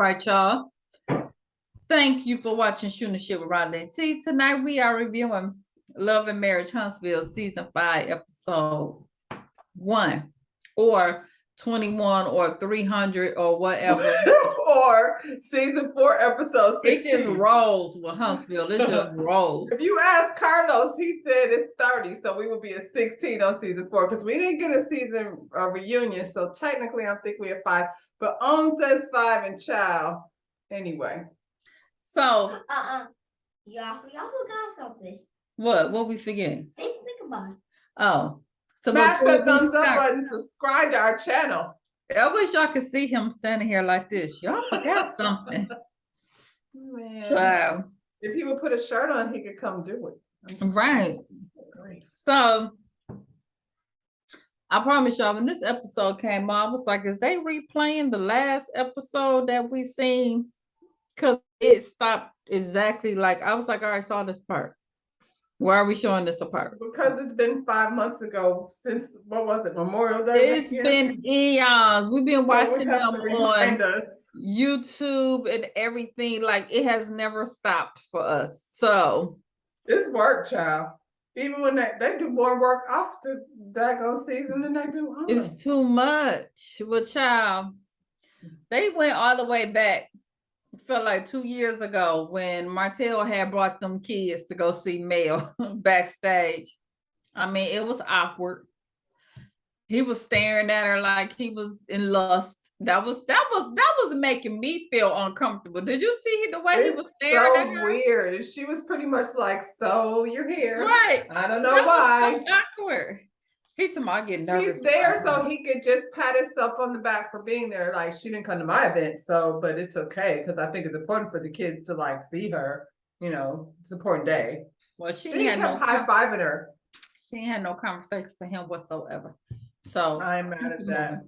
right, y'all. Thank you for watching Shooting the Shit with Rhonda and T. Tonight we are reviewing Love and Marriage Huntsville Season 5, Episode 1, or 21, or 300, or whatever. Or Season 4, Episode 16. It just rolls with Huntsville. It just rolls. If you ask Carlos, he said it's 30, so we will be at 16 on Season 4, because we didn't get a season reunion, so technically I think we have 5. But says 5 and child. Anyway. So y'all forgot something. what we forgetting? Think about it. Oh, so smash that thumbs up button, subscribe to our channel. I wish y'all could see him standing here like this. Y'all forgot something. Man. So if he would put a shirt on, he could come do it. Right. So I promise y'all, when this episode came on, I was like, is they replaying the last episode that we seen? Because it stopped exactly like, I was like, all right, saw this part. Why are we showing this apart? Because it's been 5 months ago since, what was it, Memorial Day? It's been eons. We've been watching them on us. YouTube and everything. Like, it has never stopped for us. So it's work, child. Even when they do more work off the daggone season than they do on. It's too much. But child, they went all the way back. Felt like 2 years ago when Martell had brought them kids to go see Mel backstage. I mean, it was awkward. He was staring at her like he was in lust. That was making me feel uncomfortable. Did you see the way he was staring at her? Weird. She was pretty much like, "So you're here, right?" I don't know why. So awkward. He told me I get nervous. He's there so he could just pat himself on the back for being there. Like, she didn't come to my event, so but it's okay because I think it's important for the kids to like see her. You know, it's an important day. Well, she had no high-fiving her. She had no conversation for him whatsoever. So I'm mad at that.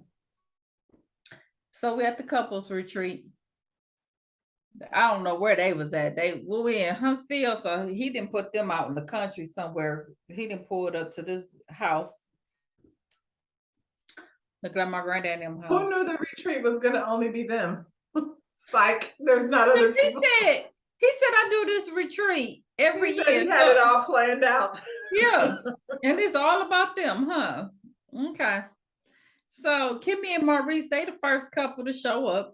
So we at the couples retreat. I don't know where they was at. We were in Huntsville, so he didn't put them out in the country somewhere. He didn't pull it up to this house. Look like my granddad and them house. Who knew the retreat was gonna only be them? Psych, there's not other people. He said I do this retreat every year. He had it all planned out. Yeah, and it's all about them, huh? Okay. So Kimmy and Maurice, they the first couple to show up.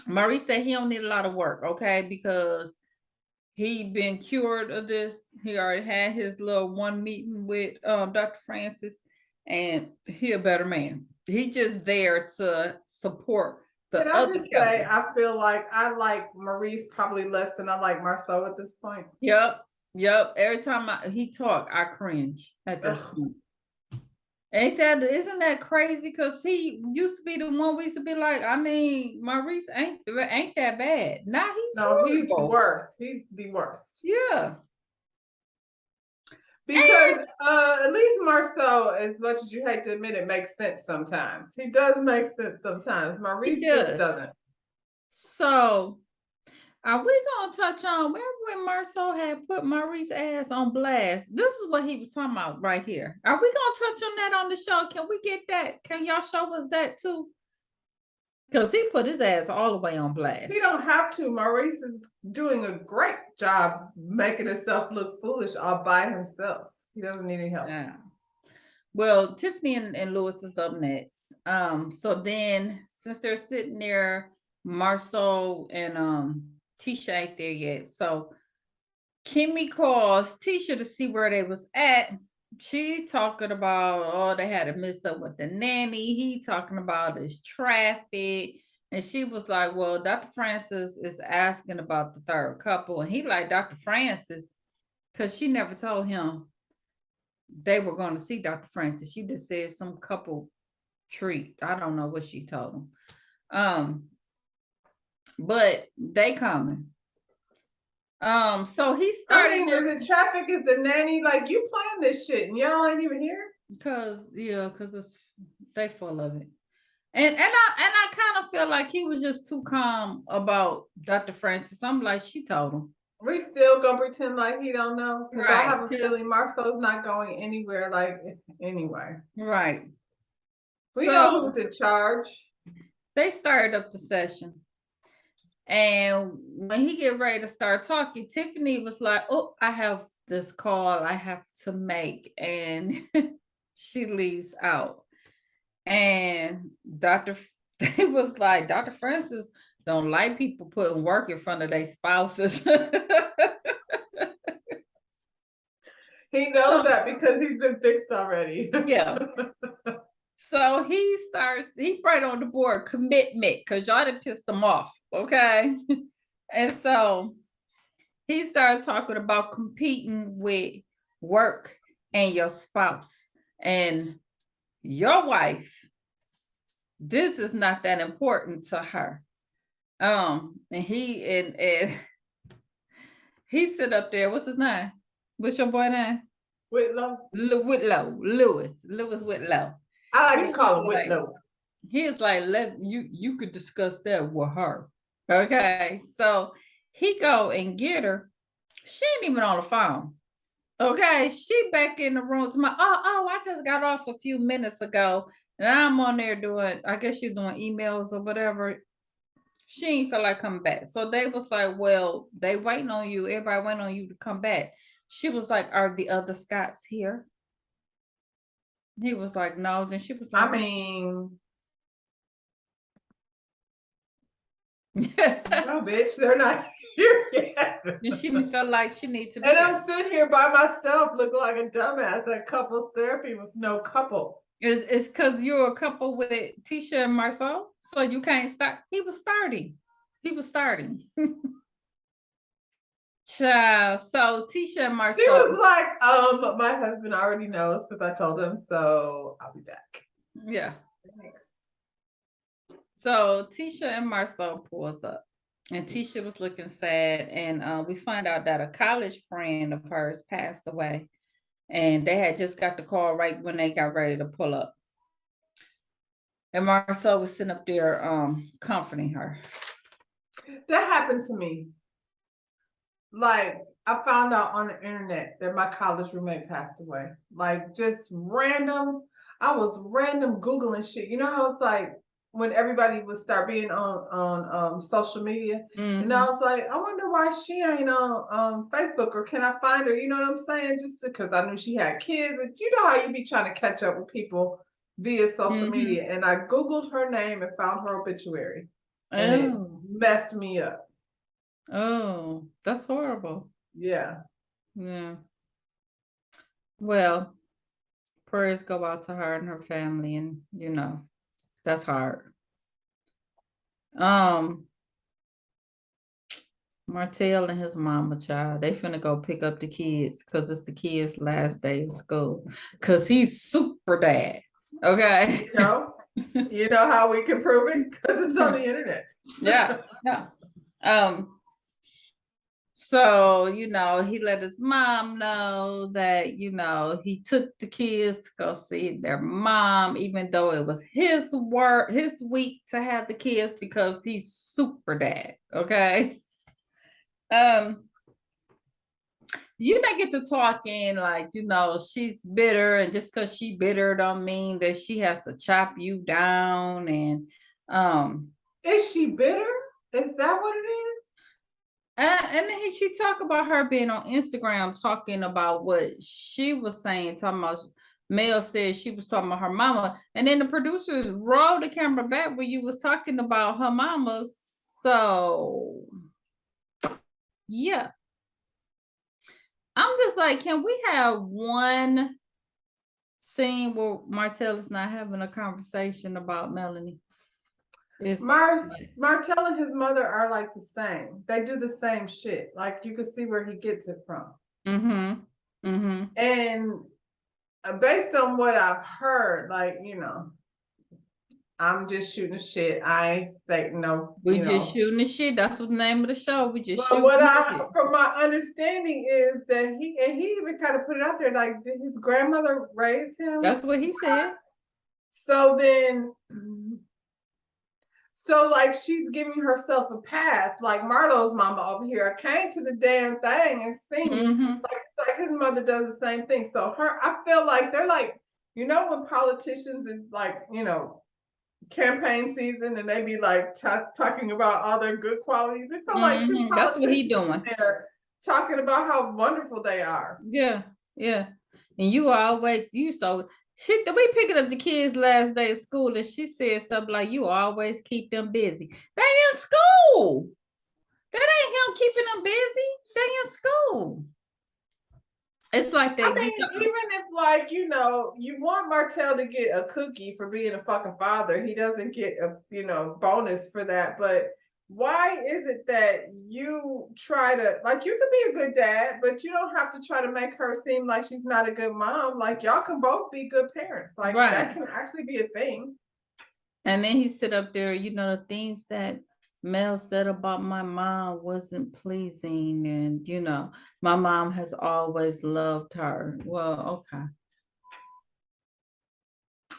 Maurice said he don't need a lot of work, okay, because he been cured of this. He already had his little one meeting with Dr. Francis, and he a better man. He just there to support the other. Can I just say, I feel like I like Maurice probably less than I like Marceau at this point. Yep. Every time he talk, I cringe at this point. Isn't that crazy? Because he used to be the one we used to be like, I mean, Maurice ain't that bad. Now he's he's the worst. He's the worst. Yeah. Because at least Marceau, as much as you hate to admit it, makes sense sometimes. He does make sense sometimes. Maurice just doesn't. So are we gonna touch on when Marceau had put Maurice's ass on blast? This is what he was talking about right here. Are we gonna touch on that on the show? Can we get that? Can y'all show us that too? Because he put his ass all the way on blast. He don't have to. Maurice is doing a great job making himself look foolish all by himself. He doesn't need any help. Yeah. Well, Tiffany and Lewis is up next. So then since they're sitting there, Marceau and Tisha ain't there yet. So Kimmy calls Tisha to see where they was at. She talking about, they had a mess up with the nanny. He talking about his traffic. And she was like, well, Dr. Francis is asking about the third couple. And he like, Dr. Francis, because she never told him they were going to see Dr. Francis. She just said some couple treat. I don't know what she told him. But they coming. So he started. The traffic is the nanny. Like, you playing this shit and y'all ain't even here. Because they full of it. And I kind of feel like he was just too calm about Dr. Francis. I'm like, she told him. We still gonna pretend like he don't know. Because Right. I have a feeling Marceau's not going anywhere. Like, anyway. Right. We know who's in charge. They started up the session. And when he get ready to start talking, Tiffany was like, "Oh, I have this call I have to make," and she leaves out. And they was like, Dr. Francis don't like people putting work in front of their spouses. He knows that because he's been fixed already. Yeah. So he right on the board commitment because y'all done pissed him off. Okay. And so he started talking about competing with work and your spouse and your wife. This is not that important to her. And he sit up there. What's his name? What's your boy name? Whitlow. Lewis Whitlow. I like He to call him was like- Whitlow. He's like, you could discuss that with her. Okay. So he go and get her. She ain't even on the phone. Okay. She back in the room to my, I just got off a few minutes ago. And I'm on there doing, I guess you're doing emails or whatever. She ain't feel like coming back. So they was like, well, they waiting on you. Everybody waiting on you to come back. She was like, are the other Scots here? He was like, no. Then she was like, I mean, no, bitch, they're not here yet. and she felt like she needs to be And there. I'm sitting here by myself looking like a dumbass at couples therapy with no couple. It's because you're a couple with Tisha and Marcel, so you can't start. He was starting. Child. So Tisha and Marcel. She was like, my husband already knows because I told him, so I'll be back. Yeah. So Tisha and Marcel pulls up, and Tisha was looking sad, and we find out that a college friend of hers passed away, and they had just got the call right when they got ready to pull up. And Marcel was sitting up there comforting her. That happened to me. Like, I found out on the internet that my college roommate passed away. Like, just random. I was random Googling shit. You know how it's like when everybody would start being on social media, and I was like, I wonder why she ain't on Facebook, or can I find her? You know what I'm saying? Just because I knew she had kids, and you know how you be trying to catch up with people via social media. And I Googled her name and found her obituary, and it messed me up. Oh, that's horrible. Yeah. Yeah. Well, prayers go out to her and her family, and that's hard. Martell and his mama, child, they finna go pick up the kids because it's the kids' last day of school. Cause he's super dad. Okay. You know how we can prove it? Because it's on the internet. Yeah. So, he let his mom know that, he took the kids to go see their mom, even though it was his week to have the kids because he's super dad. Okay. You don't get to talking like, she's bitter, and just because she bitter don't mean that she has to chop you down. And is she bitter? Is that what it is? And then she talked about her being on Instagram talking about what she was saying, talking about Mel said she was talking about her mama, and then the producers rolled the camera back where you was talking about her mama. So yeah, I'm just like, can we have one scene where Martell is not having a conversation about Melanie? Martell and his mother are like the same. They do the same shit. Like, you can see where he gets it from. And based on what I've heard, like, I'm just shooting the shit. I ain't saying no. We just shooting the shit. That's what the name of the show. We just shooting. From my understanding is that he even kind of put it out there, like, did his grandmother raise him? That's what he said. So then, like, she's giving herself a pass. Like Marlo's mama over here came to the damn thing and seen like his mother does the same thing. So I feel like they're like, when politicians and like, campaign season and they be like talking about all their good qualities. It felt like two That's what he politicians doing. there talking about how wonderful they are. Yeah, yeah. And you always we picking up the kids last day of school and she said something like you always keep them busy. They in school. That ain't him keeping them busy. They in school. It's like I mean, even if like, you know, you want Martell to get a cookie for being a fucking father, he doesn't get a, you know, bonus for that. But why is it that you try to, like, you could be a good dad, but you don't have to try to make her seem like she's not a good mom. Like, y'all can both be good parents. Like, Right. that can actually be a thing. And then he sit up there, you know, the things that Mel said about my mom wasn't pleasing. And, you know, my mom has always loved her. Well, okay.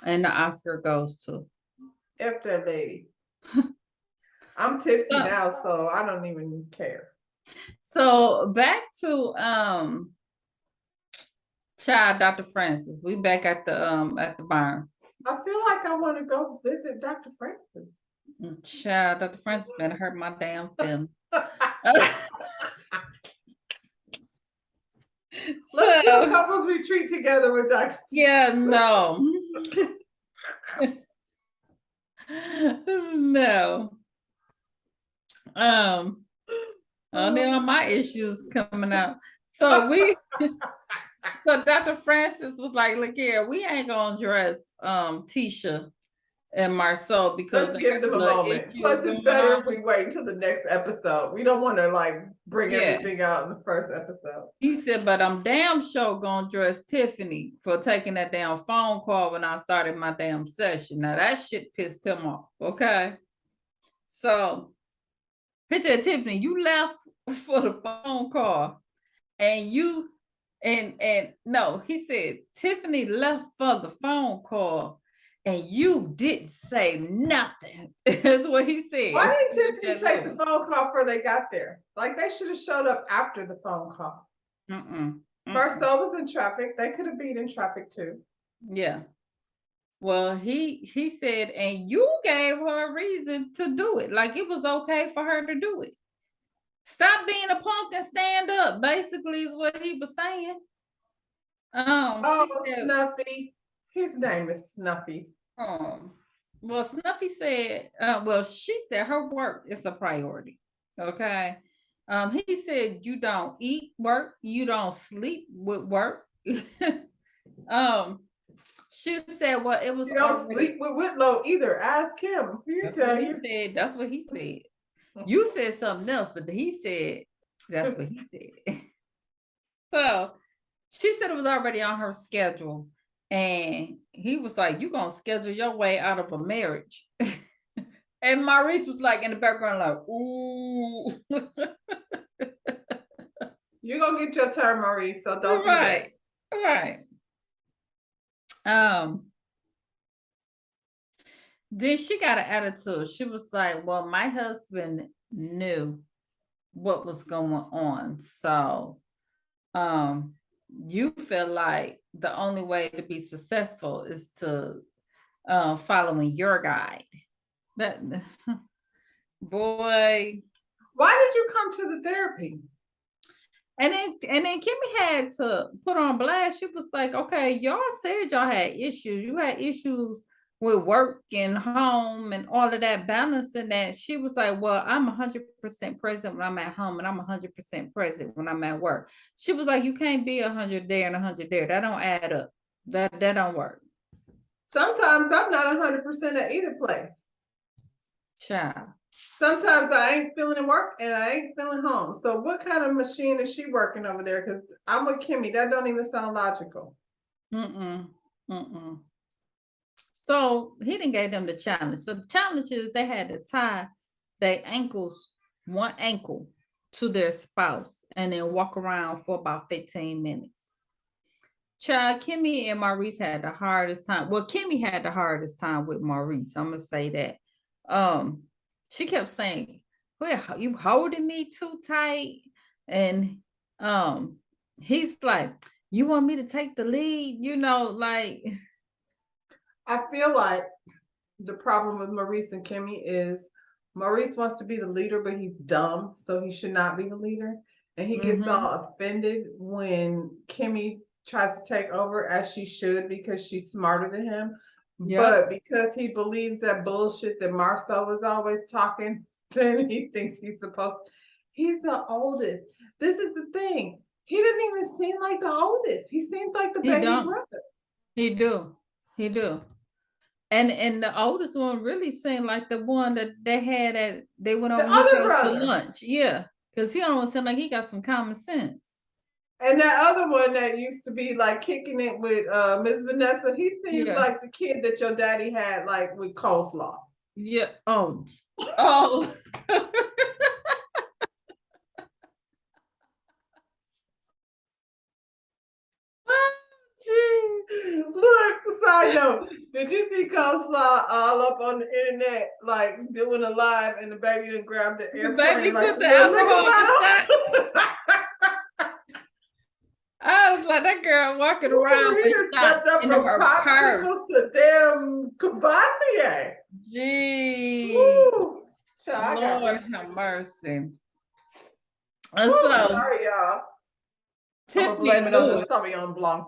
And the Oscar goes to F that lady. I'm tipsy now, so I don't even care. So back to child Dr. Francis. We back at the barn. I feel like I want to go visit Dr. Francis. Child Dr. Francis been hurt my damn feelings. Let's do a couples retreat together with Dr. Yeah, no. No. Oh, there are my issues coming out. So so Dr. Francis was like, look here, we ain't gonna dress Tisha and Marceau because let's give them a moment. Plus, it's better if we wait until the next episode. We don't want to like bring everything out in the first episode. He said, but I'm damn sure gonna dress Tiffany for taking that damn phone call when I started my damn session. Now that shit pissed him off. Okay. So he said, Tiffany, you left for the phone call and no, he said, Tiffany left for the phone call and you didn't say nothing. That's what he said. Why didn't Tiffany take the phone call before they got there? Like they should have showed up after the phone call. Marceau was in traffic. They could have been in traffic too. Yeah. Well, he said, and you gave her a reason to do it. Like it was okay for her to do it. Stop being a punk and stand up, basically, is what he was saying. Said, Snuffy. His name is Snuffy. Well, Snuffy said, she said her work is a priority. Okay. He said you don't eat work, you don't sleep with work. She said, well, it was. You don't sleep with Whitlow either. Ask him. That's what he said. That's what he said. You said something else, but he said that's what he said. So she said it was already on her schedule. And he was like, you gonna schedule your way out of a marriage. And Maurice was like in the background, like, ooh. You're gonna get your turn, Maurice, so don't do that. Right. Then she got an attitude. She was like, well, my husband knew what was going on. So you feel like the only way to be successful is to following your guide. That boy. Why did you come to the therapy? And then Kimmy had to put on blast. She was like, okay, y'all said y'all had issues. You had issues with work and home and all of that balancing that. She was like, well, I'm 100% present when I'm at home and I'm 100% present when I'm at work. She was like, you can't be 100 there and 100 there. That don't add up. That don't work. Sometimes I'm not 100% at either place. Child. Sometimes I ain't feeling work and I ain't feeling home. So what kind of machine is she working over there? Because I'm with Kimmy. That don't even sound logical. So he didn't give them the challenge. So the challenge is they had to tie their ankles, one ankle to their spouse and then walk around for about 15 minutes. Child, Kimmy and Maurice had the hardest time. Well, Kimmy had the hardest time with Maurice. I'm gonna say that. She kept saying, well, you holding me too tight. And he's like, you want me to take the lead? You know, like. I feel like the problem with Maurice and Kimmy is Maurice wants to be the leader, but he's dumb, so he should not be the leader. And he gets all offended when Kimmy tries to take over as she should because she's smarter than him. Yep. But because he believes that bullshit that Marcel was always talking, then he thinks he's the oldest. This is the thing. He doesn't even seem like the oldest. He seems like the He baby don't. brother. He do. And the oldest one really seemed like the one that they went The over his other house for brother. lunch. Yeah. Because he don't sound like he got some common sense. And that other one that used to be like kicking it with Miss Vanessa, he seems Yeah. like the kid that your daddy had like with coleslaw. Yeah. Oh. Oh. Jeez. Look, side note, did you see coleslaw all up on the internet, like doing a live and the baby didn't grab the The airplane baby like took the the little alcohol nigga bottle? I was like, that girl walking around He with done shots stepped up in from her purse. popsicles to damn Cavassier. Gee, Woo. Child, I got Lord that. have mercy. Woo, So sorry, y'all. I'm gonna Tiffany blame it on the Lewis, Sauvignon Blanc.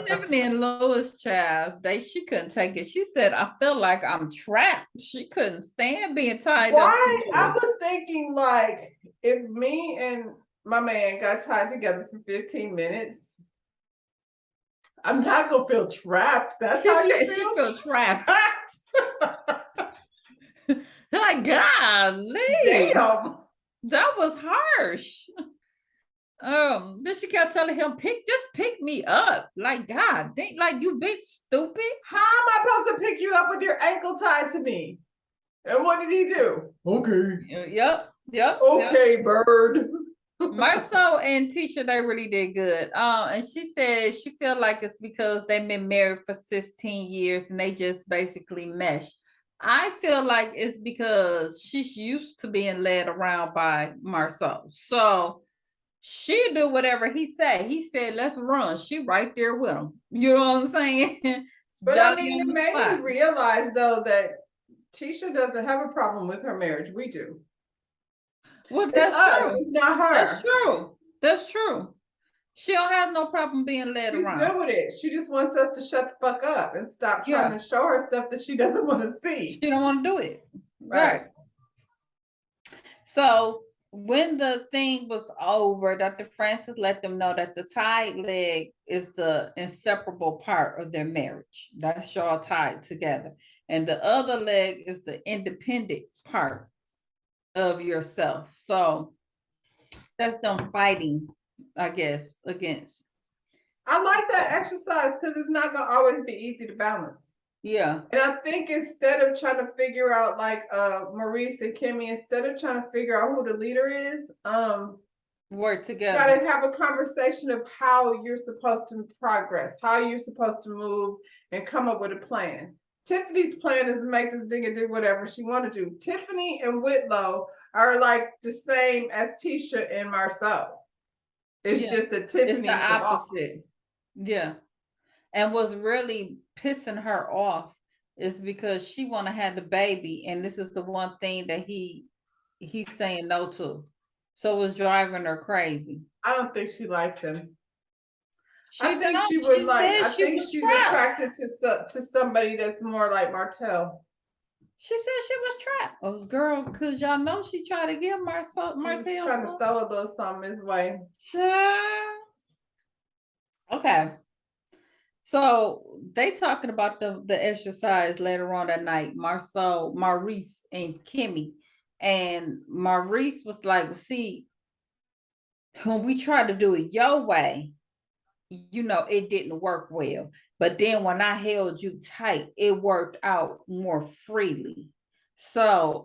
Tiffany and Lewis child, she couldn't take it. She said, I feel like I'm trapped. She couldn't stand being tied up Why? to I Lewis. was thinking like if me and my man got tied together for 15 minutes, I'm not gonna feel trapped. That's how you She feel? feel trapped. Like, golly, Damn. that was harsh. Then she kept telling him, just pick me up. Like, God, like you big stupid. How am I supposed to pick you up with your ankle tied to me? And what did he do? Okay. Yep. Okay, bird. Marcel and Tisha, they really did good. And she said she feel like it's because they've been married for 16 years and they just basically mesh. I feel like it's because she's used to being led around by Marcel. So she do whatever he said. He said, let's run. She right there with him. You know what I'm saying? But I Johnny mean, on it the made me spot. realize though that Tisha doesn't have a problem with her marriage. We do. Well, It's that's us, true. it's not That's her. true. That's true. She don't have no problem being led She's around. good with it. She just wants us to shut the fuck up and stop Yeah. trying to show her stuff that she doesn't want to see. She don't want to do it. Right. So when the thing was over, Dr. Francis let them know that the tied leg is the inseparable part of their marriage. That's y'all tied together. And the other leg is the independent part of yourself. So that's them fighting, I guess, against. I like that exercise because it's not gonna always be easy to balance. Yeah. And I think instead of trying to figure out like Maurice and Kimmy, instead of trying to figure out who the leader is, Work together. you gotta have a conversation of how you're supposed to progress, how you're supposed to move and come up with a plan. Tiffany's plan is to make this nigga do whatever she want to do. Tiffany and Whitlow are like the same as Tisha and Marcel. It's just that Tiffany's it's the opposite. Yeah. And what's really pissing her off is because she want to have the baby, and this is the one thing that he's saying no to. So it's driving her crazy. I don't think she likes him. I think don't. she would She like. said I she think was she's trapped. attracted to somebody that's more like Martell. She said she was trapped. Oh, girl, because y'all know she tried to give Martell Trying to throw a little something his way. Sure. Okay. So they talking about the exercise later on that night. Maurice, and Kimmy. And Maurice was like, see, when we tried to do it your way, it didn't work well. But then when I held you tight, it worked out more freely. So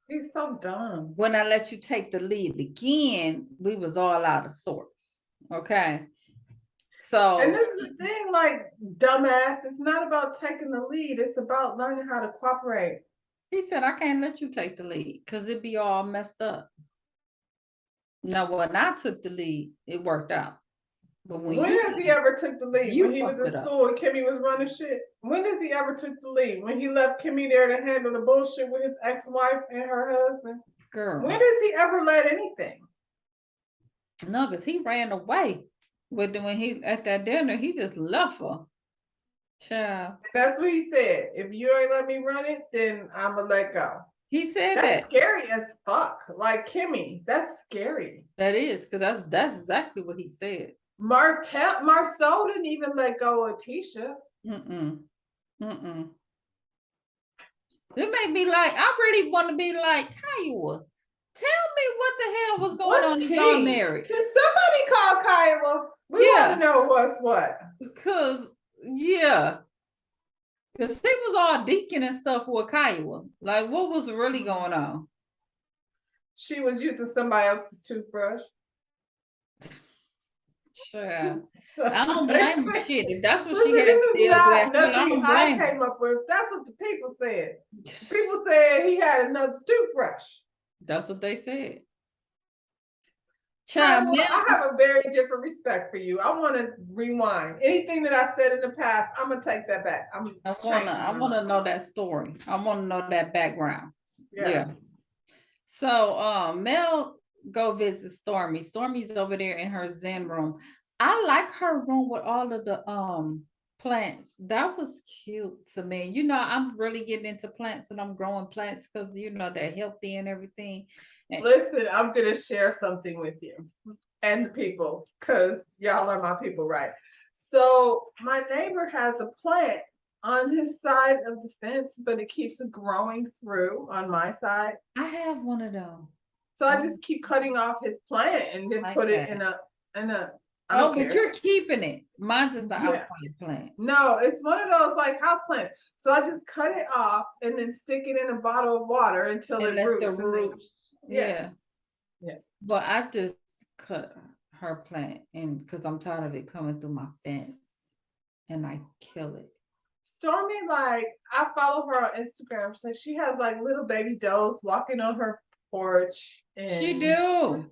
He's so dumb. when I let you take the lead again, we was all out of sorts. Okay. So and this is the thing, like dumbass, it's not about taking the lead, it's about learning how to cooperate. He said, I can't let you take the lead because it'd be all messed up. Now, when I took the lead, it worked out. But when When you has he ever took the lead? you When he was fucked in it up, school and Kimmy was running shit? When has he ever took the lead? When he left Kimmy there to handle the bullshit with his ex-wife and her husband? girl. When has he ever led anything? No, because he ran away. But then when he at that dinner, he just left her. Child. That's what he said. If you ain't let me run it, then I'ma let go. He said That's that. scary as fuck. Like Kimmy, that's scary. That is, because that's exactly what he said. Marcel didn't even let go of Tisha. Mm-mm. Mm-mm. It made me like, I really want to be like, Kiowa, tell me what the hell was going on in your marriage. Can somebody call Kiowa? We want to know what's what. Because, yeah. Because he was all deacon and stuff with Kiowa. Like, what was really going on? She was using somebody else's toothbrush. Sure. I don't blame her. Shit, if that's what she Listen, had this to is deal not with, I nothing don't I blame her. came up with. That's what the people said. People said he had another toothbrush. That's what they said. Kiowa, Child, I have a very different respect for you. I want to rewind. Anything that I said in the past, I'm gonna take that back. I wanna know that story. I wanna know that background. Yeah. So Mel go visit Stormy. Stormy's over there in her Zen room. I like her room with all of the plants. That was cute to me. You know, I'm really getting into plants and I'm growing plants because you know they're healthy and everything. And Listen, I'm gonna share something with you and the people, because y'all are my people, right? So my neighbor has a plant on his side of the fence, but it keeps growing through on my side. I have one of them. So I just keep cutting off his plant and then Like put it that. in a I Oh, don't but care. you're keeping it. Mine's is the Yeah. outside plant. No, it's one of those like house plants. So I just cut it off and then stick it in a bottle of water until And it let the roots. And then, roots. Yeah. Yeah. But I just cut her plant and because I'm tired of it coming through my fence and I kill it. Stormy, like, I follow her on Instagram. So she has like little baby does walking on her porch. And She do.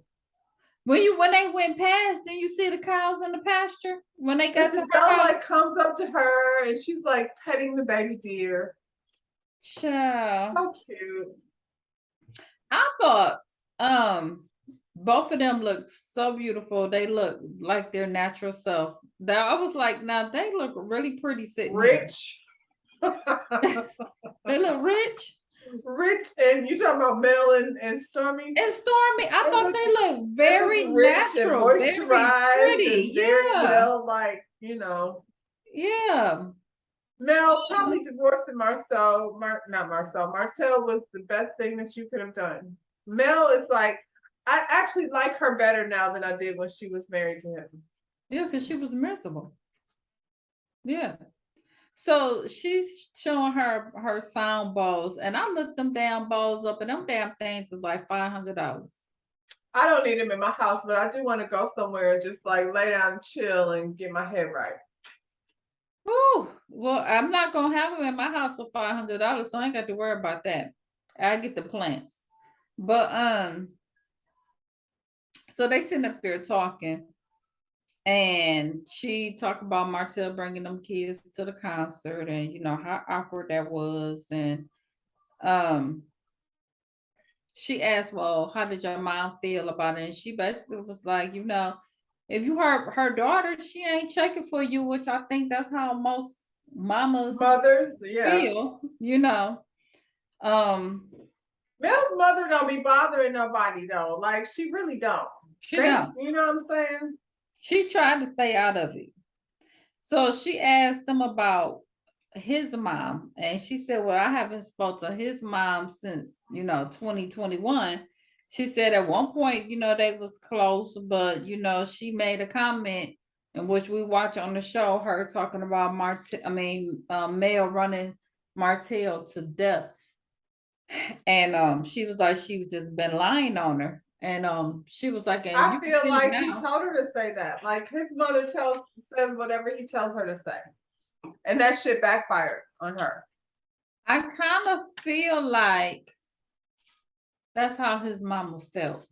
When they went past, did you see the cows in the pasture? When they got to the her doe house? like comes up to her and she's like petting the baby deer. Child. So cute. I thought both of them look so beautiful. They look like their natural self. That I was like, now they look really pretty sitting Rich. They look rich. Rich, and you talking about Mel and Stormy? And Stormy, I thought they look very rich and natural, very moisturized pretty. and very Yeah. well, like, you know. Yeah. Mel probably divorcing Marcel. Not Marcel. Marcel was the best thing that you could have done. Mel is like, I actually like her better now than I did when she was married to him. Yeah, because she was miserable. Yeah. So she's showing her sound bowls, and I looked them damn bowls up, and them damn things is like $500. I don't need him in my house, but I do want to go somewhere and just like lay down and chill and get my head right. Oh, well, I'm not gonna have them in my house for $500, so I ain't got to worry about that. I get the plants. But so they sitting up there talking, and she talked about Martell bringing them kids to the concert, and you know how awkward that was, and um, she asked, "Well, how did your mom feel about it?" And she basically was like, "You know, if you her daughter, she ain't checking for you," which I think that's how most mamas Mothers, yeah. feel, you know. Mel's mother don't be bothering nobody though. Like she really don't. Don't. You know what I'm saying? She tried to stay out of it. So she asked him about his mom, and she said, "Well, I haven't spoke to his mom since 2021." She said at one point, they was close, but she made a comment in which we watch on the show her talking about Mel running Martell to death. And she was like, she was just been lying on her. And she was like, and I feel like he told her to say that. Like his mother says whatever he tells her to say. And that shit backfired on her. I kind of feel like that's how his mama felt.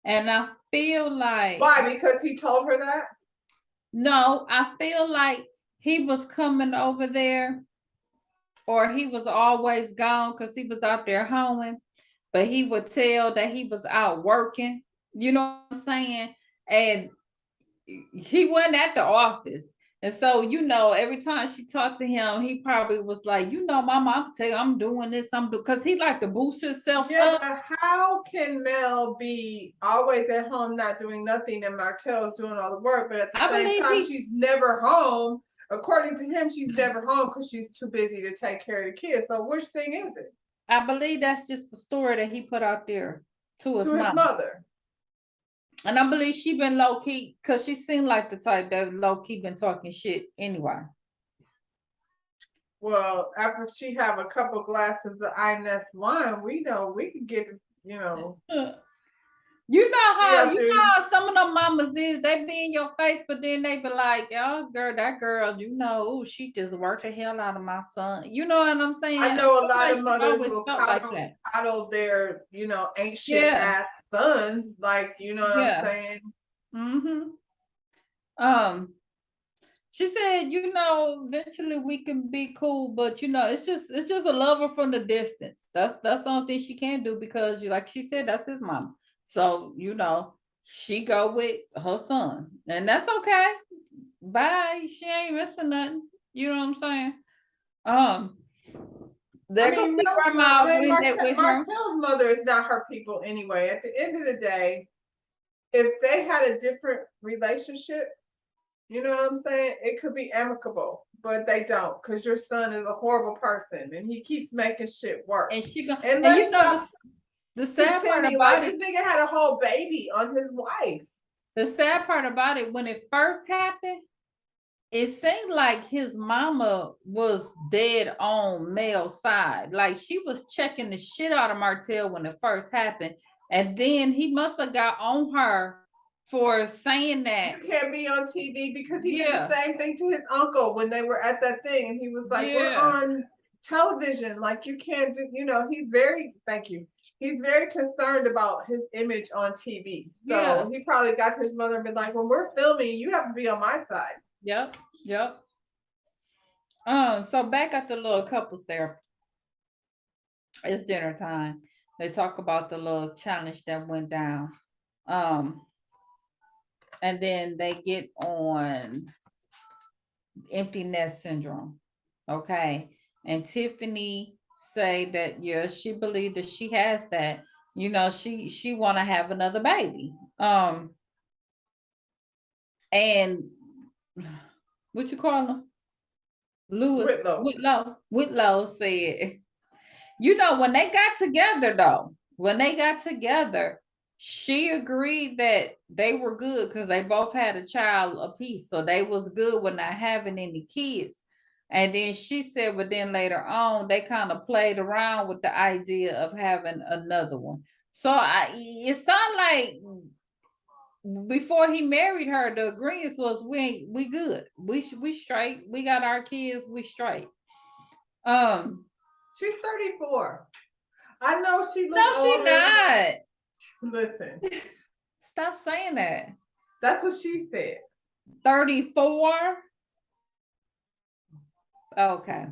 And I feel like, Why? Because he told her that? no, I feel like he was coming over there, or he was always gone because he was out there hoeing, but he would tell that he was out working. You know what I'm saying? And he wasn't at the office. And so, every time she talked to him, he probably was like, mama, I'm tell you, I'm doing this, I'm doing, because he like to boost himself Yeah, up. but how can Mel be always at home not doing nothing and Martell's doing all the work, but at the I same believe time he, she's never home? According to him, she's never home because she's too busy to take care of the kids. So which thing is it? I believe that's just the story that he put out there to his To his mom. mother. And I believe she been low key, because she seemed like the type that low key been talking shit anyway. Well, after she have a couple glasses of Ines wine, we know we can get, you know. You know Yeah, how some of them mamas is, they be in your face, but then they be like, oh girl, that girl, ooh, she just worked the hell out of my son. You know what I'm saying? I know a lot Like of she mothers always will felt like that. coddle their, ain't shit Yeah, ass sons, like, you know what I'm yeah. saying? Um, she said, eventually we can be cool, but it's just a lover from the distance. That's the only thing she can do, because like she said, that's his mama. So, she go with her son. And that's okay. Bye. She ain't missing nothing. You know what I'm saying? Um, I they're gonna mean, see grandma went that with her. Marcel's mother is not her people anyway. At the end of the day, if they had a different relationship, you know what I'm saying? It could be amicable, but they don't, because your son is a horrible person and he keeps making shit worse. And she go, And and let's stop the sad part pretending about like it. this nigga had a whole baby on his wife. The sad part about it, when it first happened, it seemed like his mama was dead on Mel's side. Like she was checking the shit out of Martell when it first happened. And then he must have got on her for saying that. You can't be on TV, because he did Yeah. the same thing to his uncle when they were at that thing. And he was like, we're Yeah. on television. Like you can't do, he's very, thank you. He's very concerned about his image on TV. So Yeah. he probably got to his mother and been like, when we're filming, you have to be on my side. Yep. So back at the little couples there, it's dinner time. They talk about the little challenge that went down. And then they get on empty nest syndrome. Okay. And Tiffany say that, yeah, she believed that she has that. She want to have another baby. And what you call him? Lewis Whitlow said, when they got together, she agreed that they were good because they both had a child apiece. So they was good with not having any kids. And then she said, but then later on, they kind of played around with the idea of having another one. So it sounded like before he married her, the agreement was we good. We straight. We got our kids. We straight. She's 34. I know she looks No, she not. Listen. Stop saying that. That's what she said. 34? Okay,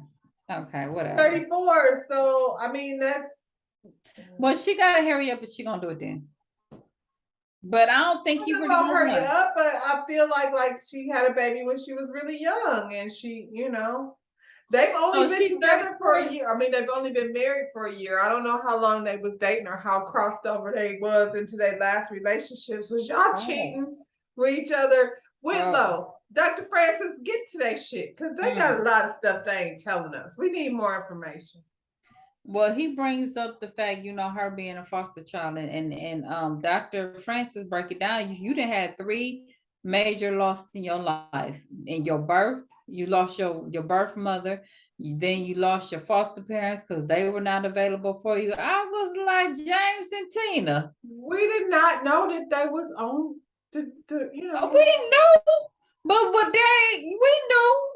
whatever. 34, so I mean that's. Well, she gotta hurry up, and she gonna do it then. But I don't think he really about hurry won. up, but I feel like she had a baby when she was really young, and she, they've only been together for a year. I mean, they've only been married for a year. I don't know how long they was dating or how crossed over they was into their last relationships. Was y'all cheating with each other? Whitlow, Dr. Francis, get to that shit, because they got a lot of stuff they ain't telling us. We need more information. Well, he brings up the fact, her being a foster child, and Dr. Francis break it down. You done had 3 major losses in your life. In your birth, you lost your birth mother. Then you lost your foster parents because they were not available for you. I was like, James and Tina. We did not know that they was on the. We knew, but we knew.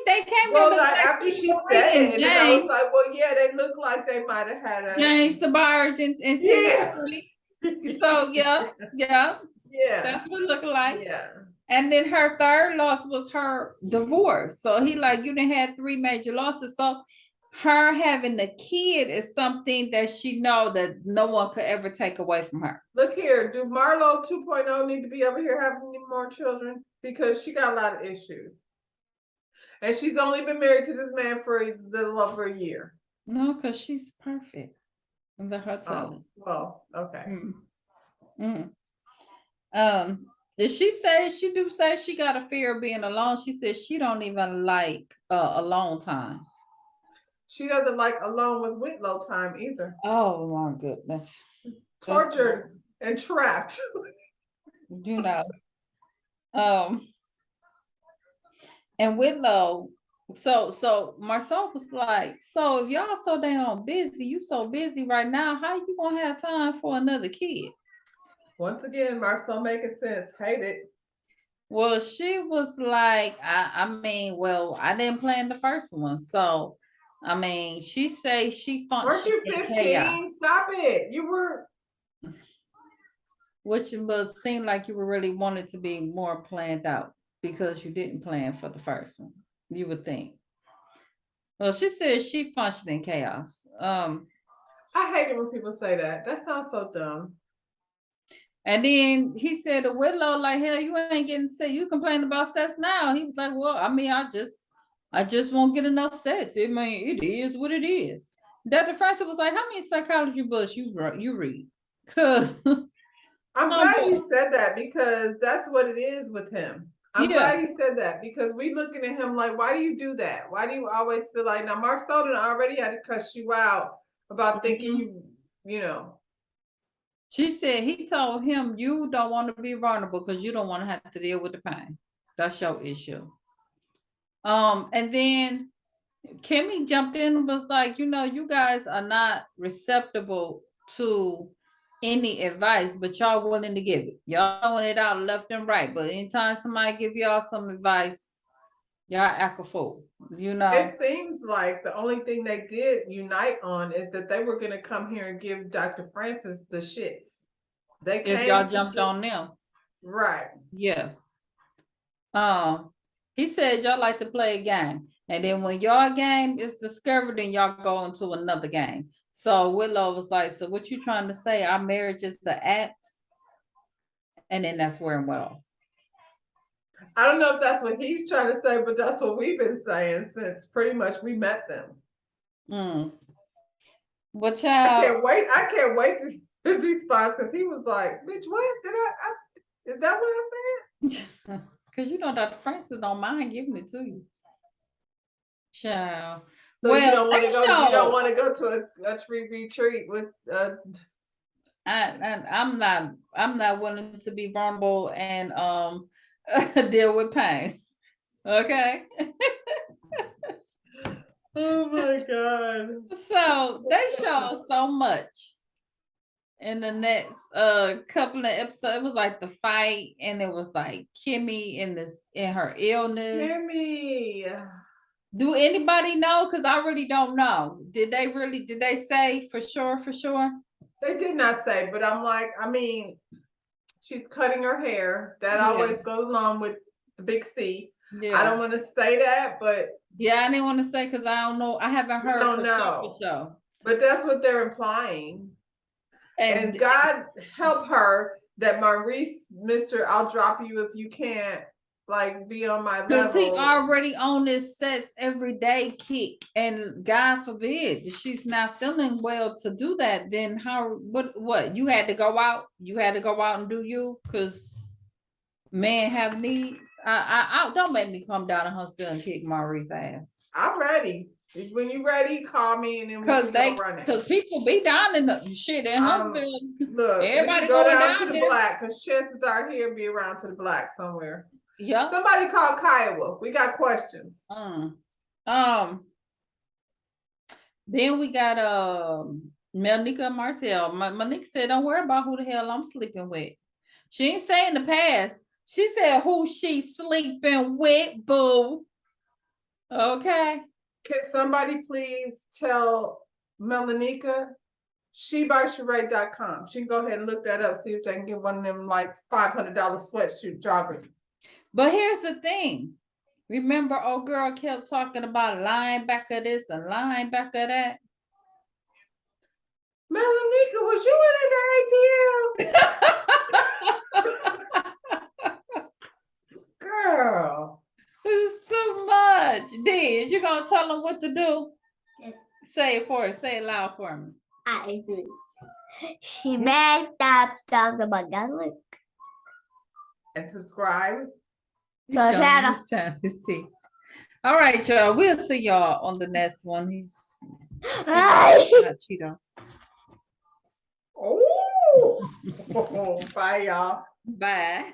They came well, like after she said it, and then I was like, well, yeah, they look like they might have had a James the Barge and yeah. So yeah, Yeah. that's what it looked like. Yeah. And then her third loss was her divorce. So he like, you done had 3 major losses. So her having the kid is something that she know that no one could ever take away from her. Look here, do Marlo 2.0 need to be over here having any more children? Because she got a lot of issues. And she's only been married to this man for a little over a year. No, because she's perfect. Let her tell Oh, it. well, okay. Did she say she do say she got a fear of being alone? She said she don't even like alone time. She doesn't like alone with Whitlow time either. Oh my goodness. Tortured and trapped. You know. And Whitlow, so Marcel was like, so if y'all so damn busy, you so busy right now, how you gonna have time for another kid? Once again, Marcel making sense. Hate it. Well, she was like, I mean, well, I didn't plan the first one. So, I mean, she say she Weren't functioned you in chaos, 15? Stop it. You were. which would seem like you were really wanted to be more planned out because you didn't plan for the first one. You would think. Well, she said she functioned in chaos. I hate it when people say that. That sounds so dumb. And then he said to Whitlow, like, hell, you ain't getting sex. You complain about sex now. He was like, well, I mean, I just won't get enough sex. I mean, it is what it is. Dr. Francis was like, how many psychology books you read? Cause I'm glad he said that because that's what it is with him. I'm glad he said that because we looking at him like, why do you do that? Why do you always feel like now Mark Snowden already had to cuss you out about thinking you know. She said he told him you don't want to be vulnerable because you don't want to have to deal with the pain. That's your issue. And then Kimmy jumped in and was like, you know, you guys are not receptible to any advice, but y'all willing to give it. Y'all throwing it out left and right. But anytime somebody give y'all some advice, y'all act a fool. You know. It seems like the only thing they did unite on is that they were gonna come here and give Dr. Francis the shits. They If came y'all jumped on them. right. Yeah. He said y'all like to play a game. And then when your game is discovered, then y'all go into another game. So Willow was like, so what you trying to say? Our marriage is an act? And then that's where it went off. I don't know if that's what he's trying to say, but that's what we've been saying since pretty much we met them. But child, I can't wait to his response because he was like, bitch, what? Is that what I said? because you know Dr. Francis don't mind giving it to you. Child. So well, you don't want to go. You don't want to go to a tree retreat with. I'm not willing to be vulnerable and deal with pain. Okay. Oh my God. So they show so much in the next couple of episodes. It was like the fight, and it was like Kimmy in her illness. Kimmy. Do anybody know? Because I really don't know. Did they say for sure? They did not say, but I'm like, I mean, she's cutting her hair. That always goes along with the big C. Yeah. I don't want to say that, but yeah, I didn't want to say because I don't know. I haven't heard for sure. But that's what they're implying. And God help her that Maurice, Mr. I'll drop you if you can't like be on my level. Because he already on this sex every day kick, and God forbid she's not feeling well to do that. Then what you had to go out? You had to go out and do you because men have needs. I don't make me come down to Huntsville and kick Maurice's ass. I'm ready. When you ready, call me and then we can go running. Because people be down in the shit in Huntsville. Look, everybody go down to the black because chances are he'll be around to the black somewhere. Yeah. Somebody call Kiowa. We got questions. Then we got Melnica Martell. Monique said, don't worry about who the hell I'm sleeping with. She ain't say in the past. She said who she sleeping with, boo. Okay. Can somebody please tell Melanika SheBuySheree.com. She can go ahead and look that up, see if they can get one of them like $500 sweatsuit joggers. But here's the thing. Remember, old girl kept talking about linebacker this and linebacker that. Melanika, was you in the ATL? Girl. This is too much. D, is you gonna tell them what to do? Yes. Say it for us. Say it loud for me. I do. She made that sounds about garlic. And subscribe. He's So, showing Sarah. his teeth. All right, y'all. We'll see y'all on the next one. He's Ay. not Cheetos. Oh, bye, y'all. Bye.